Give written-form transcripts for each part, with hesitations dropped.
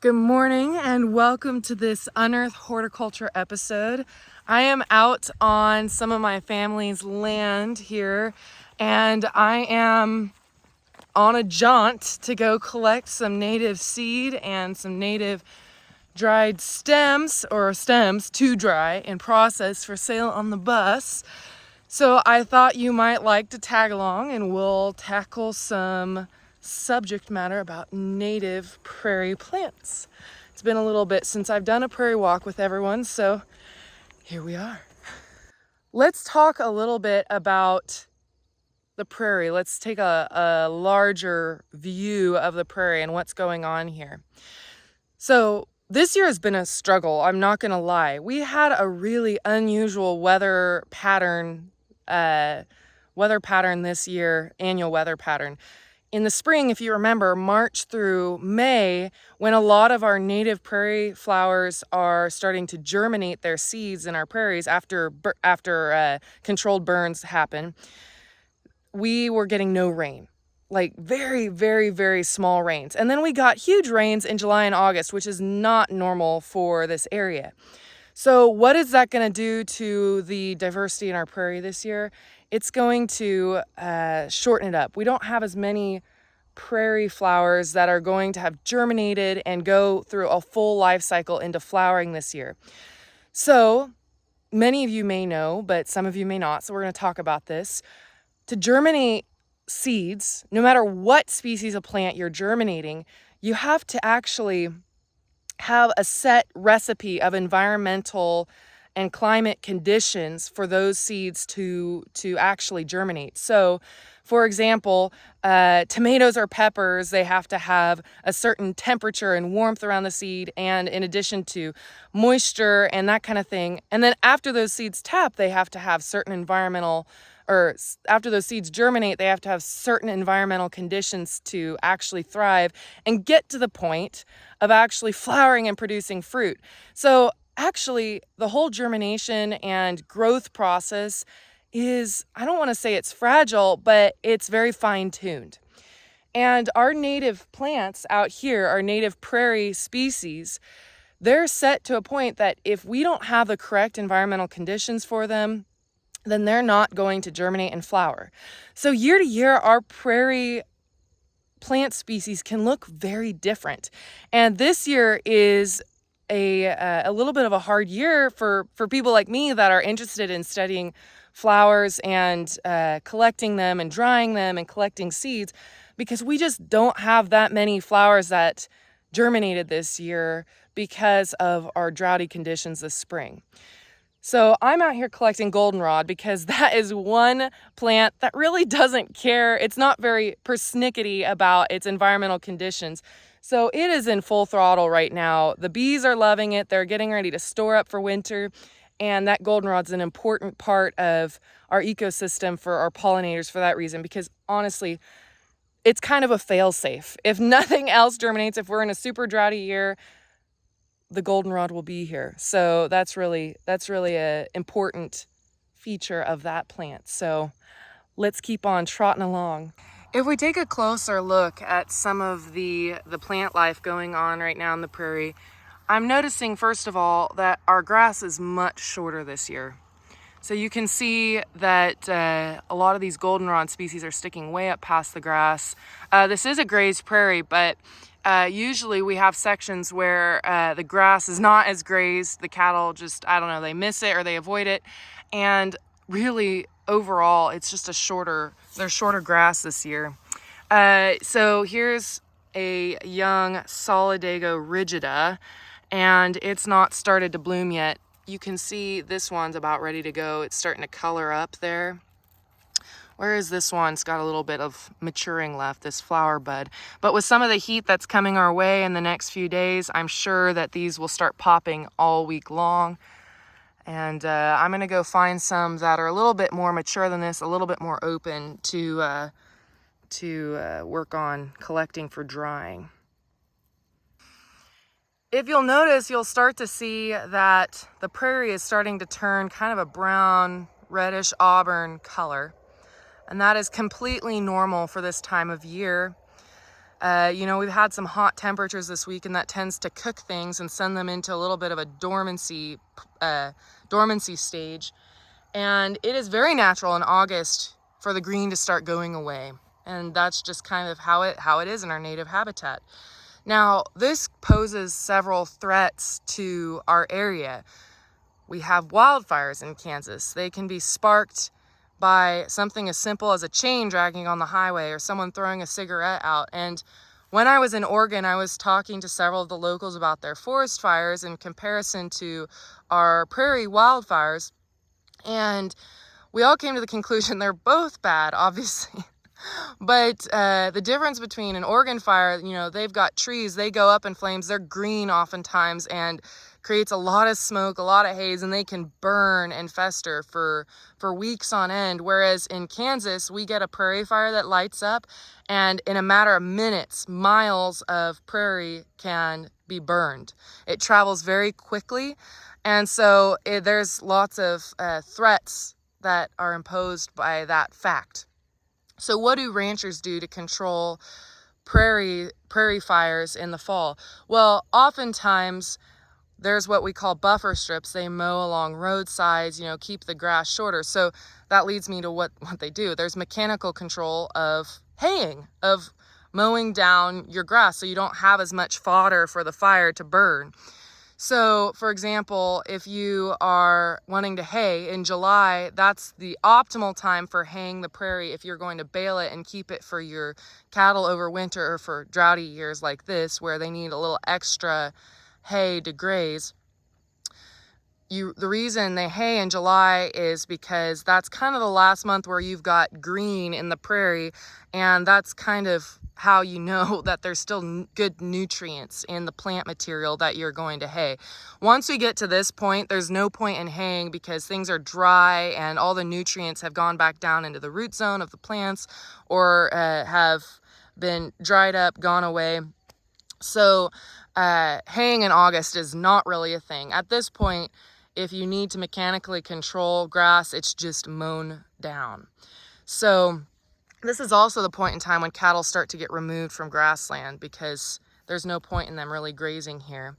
Good morning and welcome to this Unearth Horticulture episode. I am out on some of my family's land here and I am on a jaunt to go collect some native seed and some native dried stems to dry and process for sale on the bus. So I thought you might like to tag along and we'll tackle some subject matter about native prairie plants. It's been a little bit since I've done a prairie walk with everyone, so here we are. Let's talk a little bit about the prairie. Let's take a larger view of the prairie and what's going on here. So this year has been a struggle, I'm not gonna lie. We had a really unusual weather pattern this year, annual weather pattern. In the spring, if you remember, March through May, when a lot of our native prairie flowers are starting to germinate their seeds in our prairies after controlled burns happen, we were getting no rain, like very, very, very small rains. And then we got huge rains in July and August, which is not normal for this area. So what is that going to do to the diversity in our prairie this year? It's going to shorten it up. We don't have as many prairie flowers that are going to have germinated and go through a full life cycle into flowering this year. So many of you may know, but some of you may not. So we're going to talk about this. To germinate seeds, no matter what species of plant you're germinating, you have to actually have a set recipe of environmental and climate conditions for those seeds to actually germinate. So, for example, tomatoes or peppers, they have to have a certain temperature and warmth around the seed, and in addition to moisture and that kind of thing. And then after those seeds tap, they have to have certain after those seeds germinate, they have to have certain environmental conditions to actually thrive and get to the point of actually flowering and producing fruit. So actually, the whole germination and growth process is, I don't want to say it's fragile, but it's very fine-tuned. And our native plants out here, our native prairie species, they're set to a point that if we don't have the correct environmental conditions for them, then they're not going to germinate and flower. So year to year, our prairie plant species can look very different. And this year is a little bit of a hard year for people like me that are interested in studying flowers and collecting them and drying them and collecting seeds, because we just don't have that many flowers that germinated this year because of our droughty conditions this spring. So I'm out here collecting goldenrod because that is one plant that really doesn't care. It's not very persnickety about its environmental conditions. So it is in full throttle right now. The bees are loving it. They're getting ready to store up for winter. And that goldenrod's an important part of our ecosystem for our pollinators for that reason, because honestly, it's kind of a fail-safe. If nothing else germinates, if we're in a super droughty year, the goldenrod will be here. So that's really an important feature of that plant. So let's keep on trotting along. If we take a closer look at some of the plant life going on right now in the prairie, I'm noticing, first of all, that our grass is much shorter this year. So you can see that a lot of these goldenrod species are sticking way up past the grass. This is a grazed prairie, but usually we have sections where the grass is not as grazed. The cattle just, I don't know, they miss it or they avoid it. And really, overall, it's just there's shorter grass this year. So here's a young Solidago rigida, and it's not started to bloom yet. You can see this one's about ready to go. It's starting to color up there. Whereas this one's got a little bit of maturing left, this flower bud. But with some of the heat that's coming our way in the next few days, I'm sure that these will start popping all week long. And I'm gonna go find some that are a little bit more mature than this, a little bit more open to work on collecting for drying. If you'll notice, you'll start to see that the prairie is starting to turn kind of a brown, reddish auburn color. And that is completely normal for this time of year. You know, we've had some hot temperatures this week, and that tends to cook things and send them into a little bit of a dormancy stage. And it is very natural in August for the green to start going away. And that's just kind of how it is in our native habitat. Now, this poses several threats to our area. We have wildfires in Kansas. They can be sparked by something as simple as a chain dragging on the highway or someone throwing a cigarette out. And when I was in Oregon, I was talking to several of the locals about their forest fires in comparison to our prairie wildfires. And we all came to the conclusion they're both bad, obviously. But the difference between an Oregon fire, you know, they've got trees, they go up in flames, they're green oftentimes, and creates a lot of smoke, a lot of haze, and they can burn and fester for weeks on end. Whereas in Kansas, we get a prairie fire that lights up, and in a matter of minutes, miles of prairie can be burned. It travels very quickly, and so there's lots of threats that are imposed by that fact. So what do ranchers do to control prairie fires in the fall? Well, oftentimes there's what we call buffer strips. They mow along roadsides, you know, keep the grass shorter. So that leads me to what they do. There's mechanical control of haying, of mowing down your grass so you don't have as much fodder for the fire to burn. So, for example, if you are wanting to hay in July, that's the optimal time for haying the prairie if you're going to bale it and keep it for your cattle over winter, or for droughty years like this where they need a little extra hay to graze. The reason they hay in July is because that's kind of the last month where you've got green in the prairie, and that's kind of how you know that there's still good nutrients in the plant material that you're going to hay. Once we get to this point, there's no point in haying because things are dry and all the nutrients have gone back down into the root zone of the plants, or have been dried up, gone away. So haying in August is not really a thing. At this point, if you need to mechanically control grass, it's just mown down. So this is also the point in time when cattle start to get removed from grassland because there's no point in them really grazing here.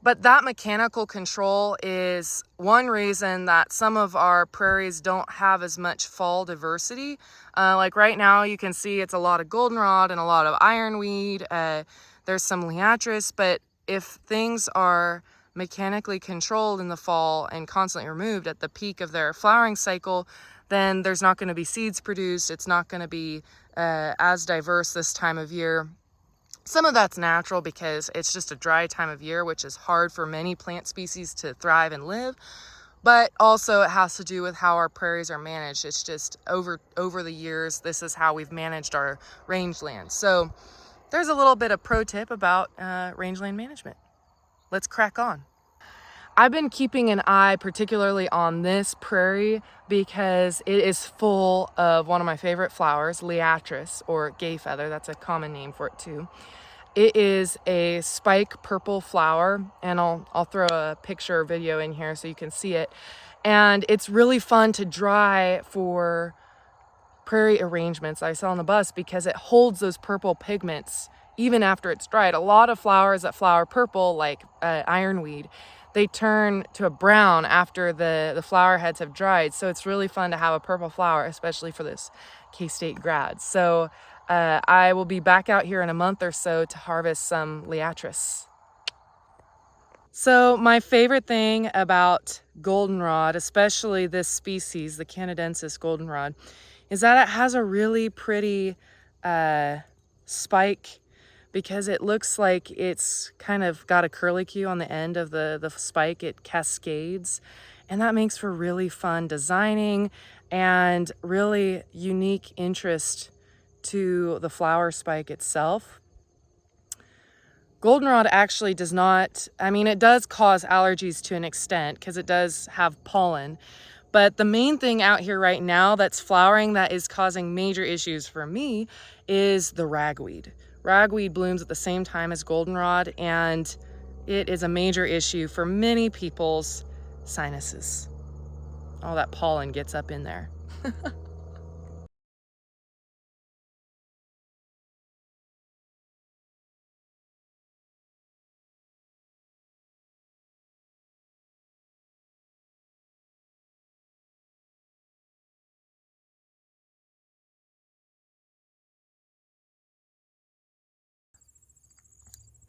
But that mechanical control is one reason that some of our prairies don't have as much fall diversity. Like right now, you can see it's a lot of goldenrod and a lot of ironweed. There's some liatris, but if things are mechanically controlled in the fall and constantly removed at the peak of their flowering cycle, then there's not going to be seeds produced. It's not going to be as diverse this time of year. Some of that's natural because it's just a dry time of year, which is hard for many plant species to thrive and live. But also it has to do with how our prairies are managed. It's just over the years, this is how we've managed our rangeland. So there's a little bit of pro tip about rangeland management. Let's crack on. I've been keeping an eye particularly on this prairie because it is full of one of my favorite flowers, liatris, or gay feather. That's a common name for it too. It is a spike purple flower, and I'll throw a picture or video in here so you can see it. And it's really fun to dry for prairie arrangements I saw on the bus because it holds those purple pigments even after it's dried. A lot of flowers that flower purple, like ironweed, they turn to a brown after the flower heads have dried. So it's really fun to have a purple flower, especially for this K-State grad. So I will be back out here in a month or so to harvest some liatris. So my favorite thing about goldenrod, especially this species, the canadensis goldenrod, is that it has a really pretty spike, because it looks like it's kind of got a curlicue on the end of the spike. It cascades, and that makes for really fun designing and really unique interest to the flower spike itself. Goldenrod actually does not, I mean, it does cause allergies to an extent because it does have pollen. But the main thing out here right now that's flowering that is causing major issues for me is the ragweed. Ragweed blooms at the same time as goldenrod, and it is a major issue for many people's sinuses. All that pollen gets up in there.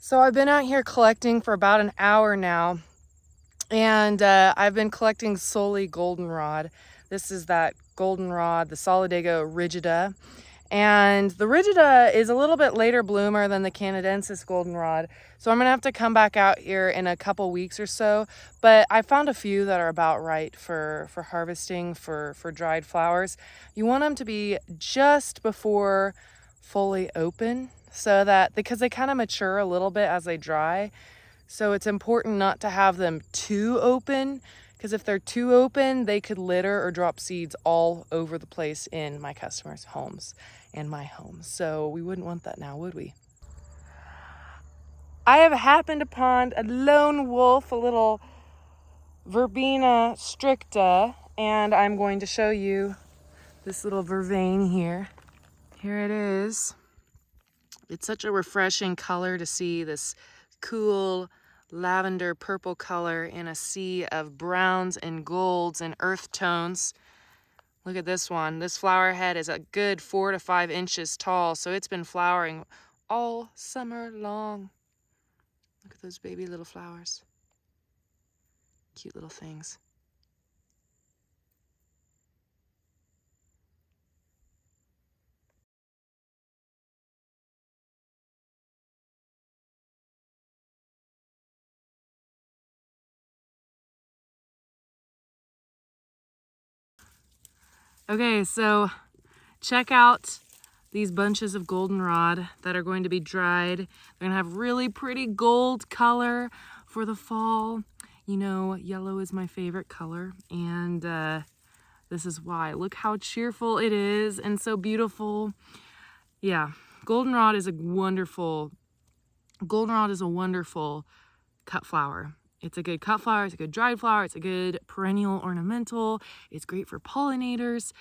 So I've been out here collecting for about an hour now, and I've been collecting solely goldenrod. This is that goldenrod, the Solidago rigida. And the rigida is a little bit later bloomer than the Canadensis goldenrod. So I'm gonna have to come back out here in a couple weeks or so. But I found a few that are about right for harvesting for dried flowers. You want them to be just before fully open, so that because they kind of mature a little bit as they dry. So it's important not to have them too open, because if they're too open, they could litter or drop seeds all over the place in my customers' homes and my home. So we wouldn't want that now, would we? I have happened upon a lone wolf, a little Verbena stricta, and I'm going to show you this little vervain here. Here it is. It's such a refreshing color to see this cool lavender purple color in a sea of browns and golds and earth tones. Look at this one. This flower head is a good 4 to 5 inches tall, so it's been flowering all summer long. Look at those baby little flowers. Cute little things. Okay, so check out these bunches of goldenrod that are going to be dried. They're gonna have really pretty gold color for the fall. You know, yellow is my favorite color, and this is why. Look how cheerful it is and so beautiful. Yeah, goldenrod is a wonderful cut flower. It's a good cut flower, it's a good dried flower, it's a good perennial ornamental, it's great for pollinators.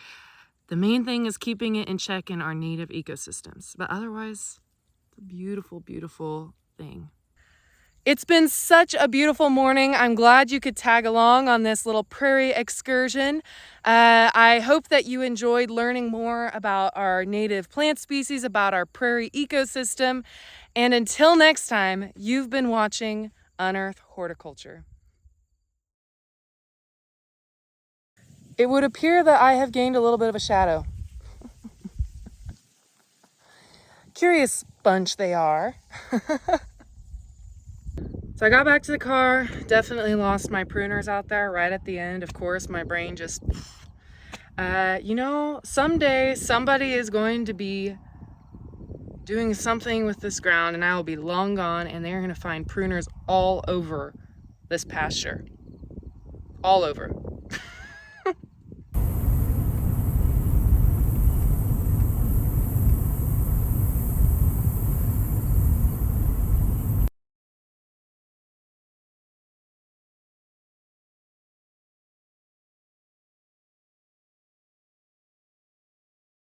The main thing is keeping it in check in our native ecosystems, but otherwise, it's a beautiful, beautiful thing. It's been such a beautiful morning. I'm glad you could tag along on this little prairie excursion. I hope that you enjoyed learning more about our native plant species, about our prairie ecosystem. And until next time, you've been watching Unearth Horticulture. It would appear that I have gained a little bit of a shadow. Curious bunch they are. So I got back to the car, definitely lost my pruners out there right at the end. Of course, my brain just, you know, someday somebody is going to be doing something with this ground and I will be long gone, and they're going to find pruners all over this pasture. All over.